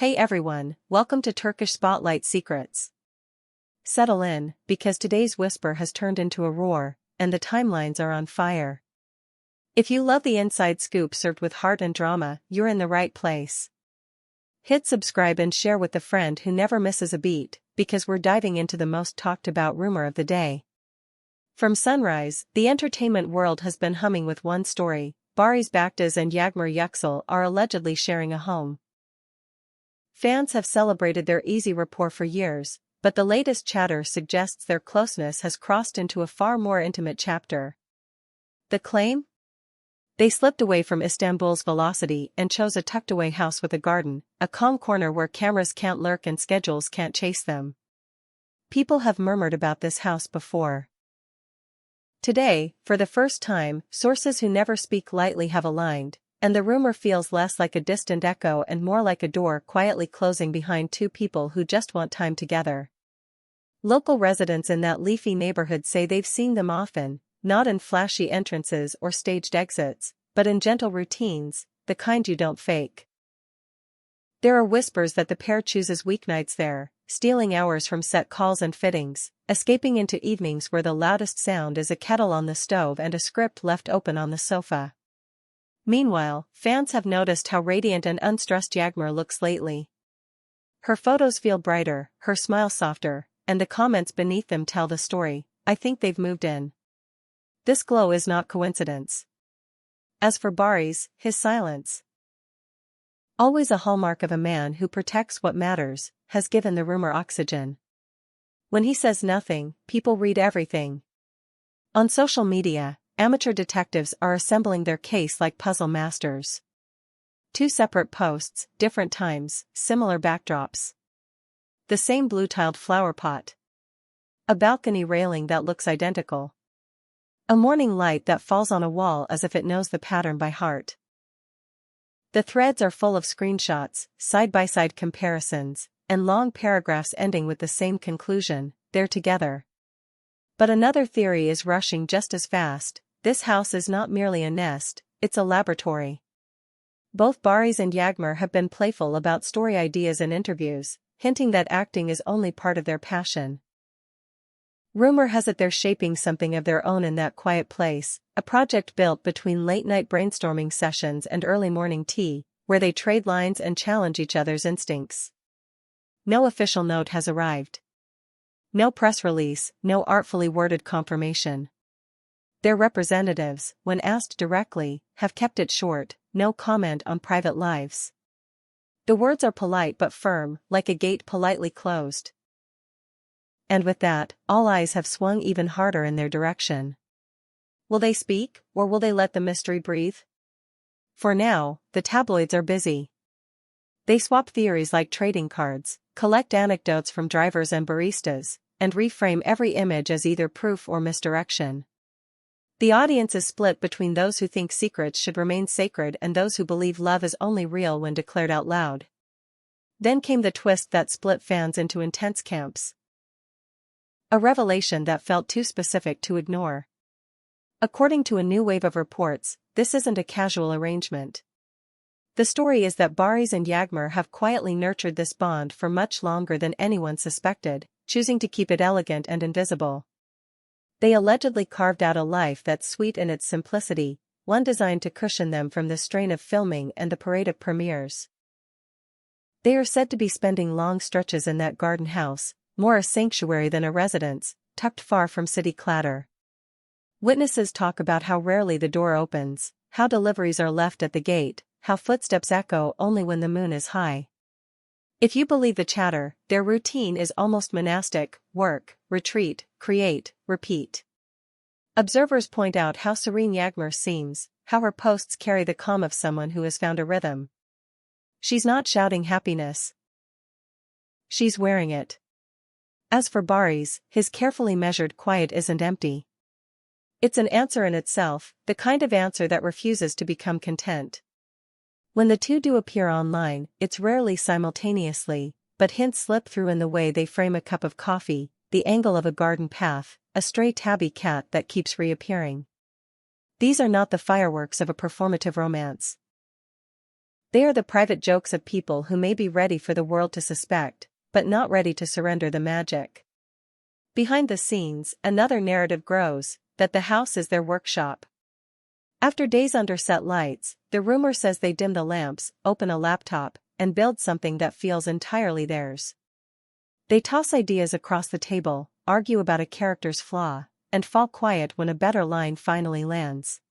Hey everyone, welcome to Turkish Spotlight Secrets. Settle in, because today's whisper has turned into a roar, and the timelines are on fire. If you love the inside scoop served with heart and drama, you're in the right place. Hit subscribe and share with a friend who never misses a beat, because we're diving into the most talked about rumor of the day. From sunrise, the entertainment world has been humming with one story: Barış Baktas and Yağmur Yüksel are allegedly sharing a home. Fans have celebrated their easy rapport for years, but the latest chatter suggests their closeness has crossed into a far more intimate chapter. The claim? They slipped away from Istanbul's velocity and chose a tucked-away house with a garden, a calm corner where cameras can't lurk and schedules can't chase them. People have murmured about this house before. Today, for the first time, sources who never speak lightly have aligned, and the rumor feels less like a distant echo and more like a door quietly closing behind two people who just want time together. Local residents in that leafy neighborhood say they've seen them often, not in flashy entrances or staged exits, but in gentle routines, the kind you don't fake. There are whispers that the pair chooses weeknights there, stealing hours from set calls and fittings, escaping into evenings where the loudest sound is a kettle on the stove and a script left open on the sofa. Meanwhile, fans have noticed how radiant and unstressed Yağmur looks lately. Her photos feel brighter, her smile softer, and the comments beneath them tell the story. I think they've moved in. This glow is not coincidence. As for Barış, his silence, always a hallmark of a man who protects what matters, has given the rumor oxygen. When he says nothing, people read everything. On social media, amateur detectives are assembling their case like puzzle masters. Two separate posts, different times, similar backdrops. The same blue-tiled flower pot. A balcony railing that looks identical. A morning light that falls on a wall as if it knows the pattern by heart. The threads are full of screenshots, side-by-side comparisons, and long paragraphs ending with the same conclusion: they're together. But another theory is rushing just as fast: this house is not merely a nest, it's a laboratory. Both Barış and Yağmur have been playful about story ideas in interviews, hinting that acting is only part of their passion. Rumor has it they're shaping something of their own in that quiet place, a project built between late-night brainstorming sessions and early morning tea, where they trade lines and challenge each other's instincts. No official note has arrived. No press release, no artfully worded confirmation. Their representatives, when asked directly, have kept it short: no comment on private lives. The words are polite but firm, like a gate politely closed. And with that, all eyes have swung even harder in their direction. Will they speak, or will they let the mystery breathe? For now, the tabloids are busy. They swap theories like trading cards, collect anecdotes from drivers and baristas, and reframe every image as either proof or misdirection. The audience is split between those who think secrets should remain sacred and those who believe love is only real when declared out loud. Then came the twist that split fans into intense camps. A revelation that felt too specific to ignore. According to a new wave of reports, this isn't a casual arrangement. The story is that Barış and Yağmur have quietly nurtured this bond for much longer than anyone suspected, choosing to keep it elegant and invisible. They allegedly carved out a life that's sweet in its simplicity, one designed to cushion them from the strain of filming and the parade of premieres. They are said to be spending long stretches in that garden house, more a sanctuary than a residence, tucked far from city clatter. Witnesses talk about how rarely the door opens, how deliveries are left at the gate, how footsteps echo only when the moon is high. If you believe the chatter, their routine is almost monastic: work, retreat, create, repeat. Observers point out how serene Yağmur seems, how her posts carry the calm of someone who has found a rhythm. She's not shouting happiness. She's wearing it. As for Barış, his carefully measured quiet isn't empty. It's an answer in itself, the kind of answer that refuses to become content. When the two do appear online, it's rarely simultaneously, but hints slip through in the way they frame a cup of coffee, the angle of a garden path, a stray tabby cat that keeps reappearing. These are not the fireworks of a performative romance. They are the private jokes of people who may be ready for the world to suspect, but not ready to surrender the magic. Behind the scenes, another narrative grows, that the house is their workshop. After days under set lights, the rumor says they dim the lamps, open a laptop, and build something that feels entirely theirs. They toss ideas across the table, argue about a character's flaw, and fall quiet when a better line finally lands.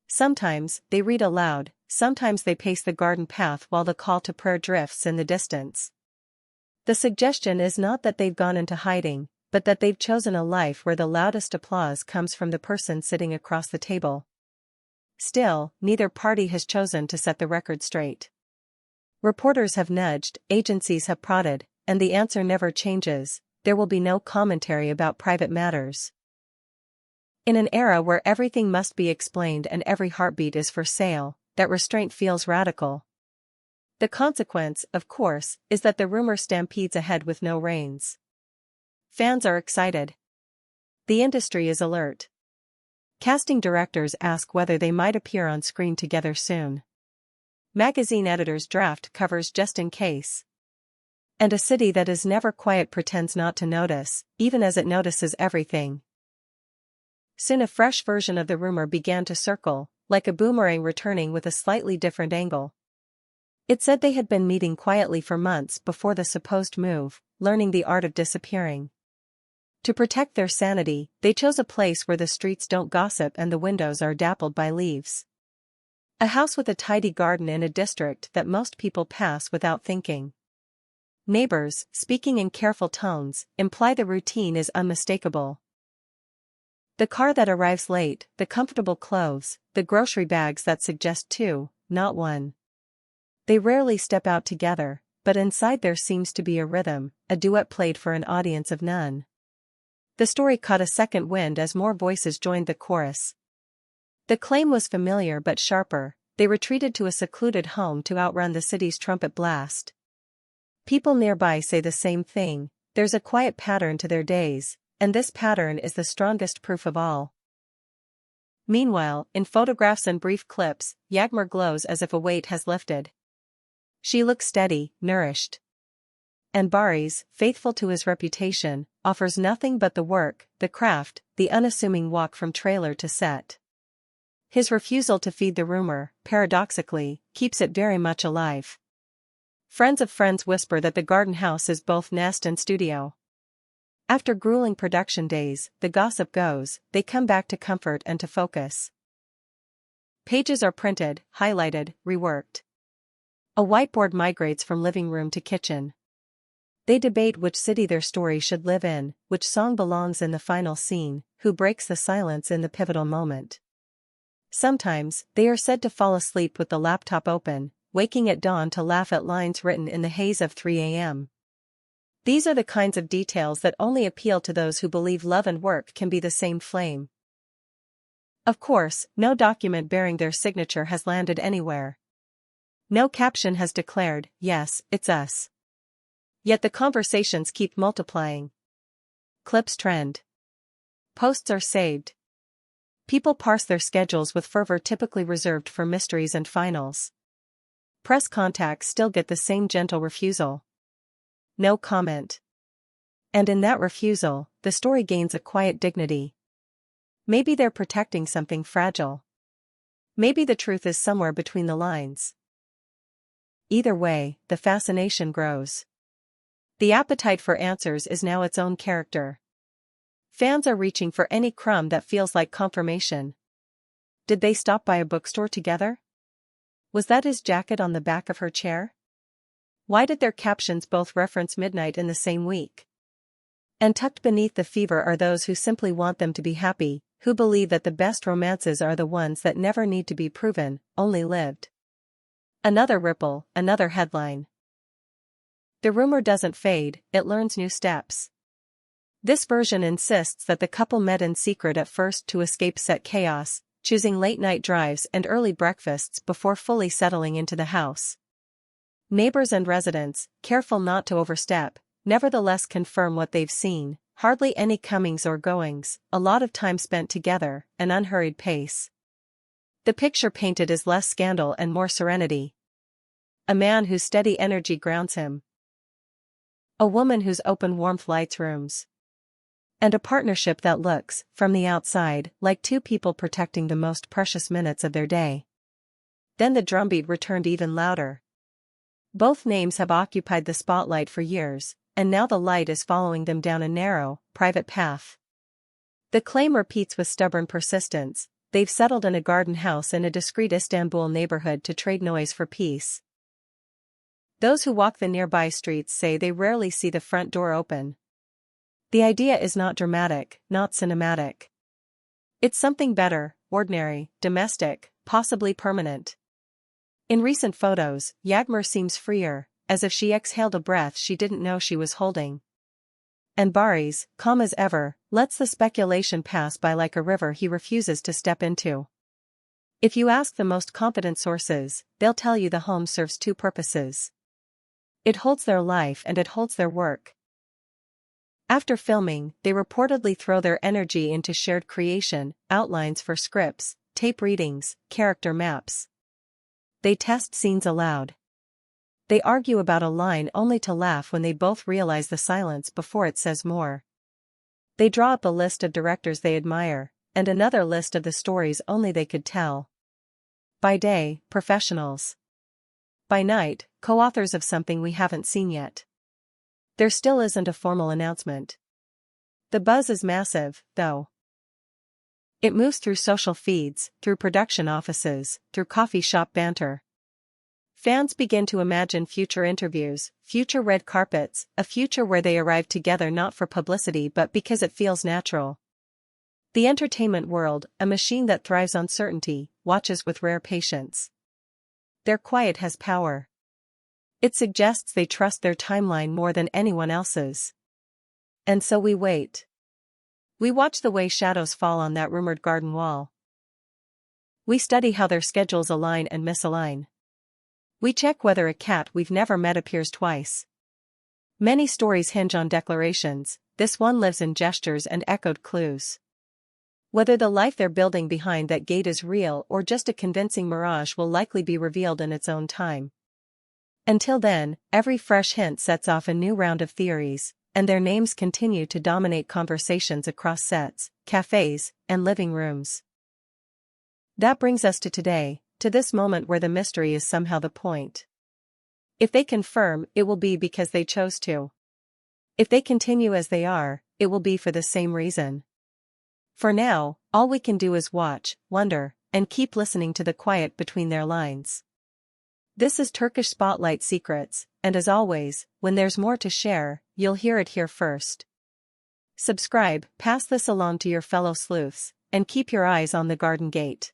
Sometimes, they read aloud, sometimes they pace the garden path while the call to prayer drifts in the distance. The suggestion is not that they've gone into hiding, but that they've chosen a life where the loudest applause comes from the person sitting across the table. Still, neither party has chosen to set the record straight. Reporters have nudged, agencies have prodded, and the answer never changes: there will be no commentary about private matters. In an era where everything must be explained and every heartbeat is for sale, that restraint feels radical. The consequence, of course, is that the rumor stampedes ahead with no reins. Fans are excited. The industry is alert. Casting directors ask whether they might appear on screen together soon. Magazine editors draft covers just in case. And a city that is never quiet pretends not to notice, even as it notices everything. Soon a fresh version of the rumor began to circle, like a boomerang returning with a slightly different angle. It said they had been meeting quietly for months before the supposed move, learning the art of disappearing. To protect their sanity, they chose a place where the streets don't gossip and the windows are dappled by leaves. A house with a tidy garden in a district that most people pass without thinking. Neighbors, speaking in careful tones, imply the routine is unmistakable. The car that arrives late, the comfortable clothes, the grocery bags that suggest two, not one. They rarely step out together, but inside there seems to be a rhythm, a duet played for an audience of none. The story caught a second wind as more voices joined the chorus. The claim was familiar but sharper: they retreated to a secluded home to outrun the city's trumpet blast. People nearby say the same thing: there's a quiet pattern to their days, and this pattern is the strongest proof of all. Meanwhile, in photographs and brief clips, Yağmur glows as if a weight has lifted. She looks steady, nourished. And Barış, faithful to his reputation, offers nothing but the work, the craft, the unassuming walk from trailer to set. His refusal to feed the rumor, paradoxically, keeps it very much alive. Friends of friends whisper that the garden house is both nest and studio. After grueling production days, the gossip goes, they come back to comfort and to focus. Pages are printed, highlighted, reworked. A whiteboard migrates from living room to kitchen. They debate which city their story should live in, which song belongs in the final scene, who breaks the silence in the pivotal moment. Sometimes, they are said to fall asleep with the laptop open, waking at dawn to laugh at lines written in the haze of 3 a.m. These are the kinds of details that only appeal to those who believe love and work can be the same flame. Of course, no document bearing their signature has landed anywhere. No caption has declared, "Yes, it's us." Yet the conversations keep multiplying. Clips trend. Posts are saved. People parse their schedules with fervor typically reserved for mysteries and finals. Press contacts still get the same gentle refusal. No comment. And in that refusal, the story gains a quiet dignity. Maybe they're protecting something fragile. Maybe the truth is somewhere between the lines. Either way, the fascination grows. The appetite for answers is now its own character. Fans are reaching for any crumb that feels like confirmation. Did they stop by a bookstore together? Was that his jacket on the back of her chair? Why did their captions both reference midnight in the same week? And tucked beneath the fever are those who simply want them to be happy, who believe that the best romances are the ones that never need to be proven, only lived. Another ripple, another headline. The rumor doesn't fade, it learns new steps. This version insists that the couple met in secret at first to escape set chaos, choosing late-night drives and early breakfasts before fully settling into the house. Neighbors and residents, careful not to overstep, nevertheless confirm what they've seen: hardly any comings or goings, a lot of time spent together, an unhurried pace. The picture painted is less scandal and more serenity. a man whose steady energy grounds him, a woman whose open warmth lights rooms, and a partnership that looks, from the outside, like two people protecting the most precious minutes of their day. Then the drumbeat returned even louder. Both names have occupied the spotlight for years, and now the light is following them down a narrow, private path. The claim repeats with stubborn persistence: they've settled in a garden house in a discreet Istanbul neighborhood to trade noise for peace. Those who walk the nearby streets say they rarely see the front door open. The idea is not dramatic, not cinematic. It's something better, ordinary, domestic, possibly permanent. In recent photos, Yağmur seems freer, as if she exhaled a breath she didn't know she was holding. And Barış, calm as ever, lets the speculation pass by like a river he refuses to step into. If you ask the most competent sources, they'll tell you the home serves two purposes. It holds their life and it holds their work. After filming, they reportedly throw their energy into shared creation, outlines for scripts, tape readings, character maps. They test scenes aloud. They argue about a line only to laugh when they both realize the silence before it says more. They draw up a list of directors they admire, and another list of the stories only they could tell. By day, professionals. By night, co-authors of something we haven't seen yet. There still isn't a formal announcement. The buzz is massive, though. It moves through social feeds, through production offices, through coffee shop banter. Fans begin to imagine future interviews, future red carpets, a future where they arrive together not for publicity but because it feels natural. The entertainment world, a machine that thrives on certainty, watches with rare patience. Their quiet has power. It suggests they trust their timeline more than anyone else's. And so we wait. We watch the way shadows fall on that rumored garden wall. We study how their schedules align and misalign. We check whether a cat we've never met appears twice. Many stories hinge on declarations, this one lives in gestures and echoed clues. Whether the life they're building behind that gate is real or just a convincing mirage will likely be revealed in its own time. Until then, every fresh hint sets off a new round of theories, and their names continue to dominate conversations across sets, cafes, and living rooms. That brings us to today, to this moment where the mystery is somehow the point. If they confirm, it will be because they chose to. If they continue as they are, it will be for the same reason. For now, all we can do is watch, wonder, and keep listening to the quiet between their lines. This is Turkish Spotlight Secrets, and as always, when there's more to share, you'll hear it here first. Subscribe, pass this along to your fellow sleuths, and keep your eyes on the garden gate.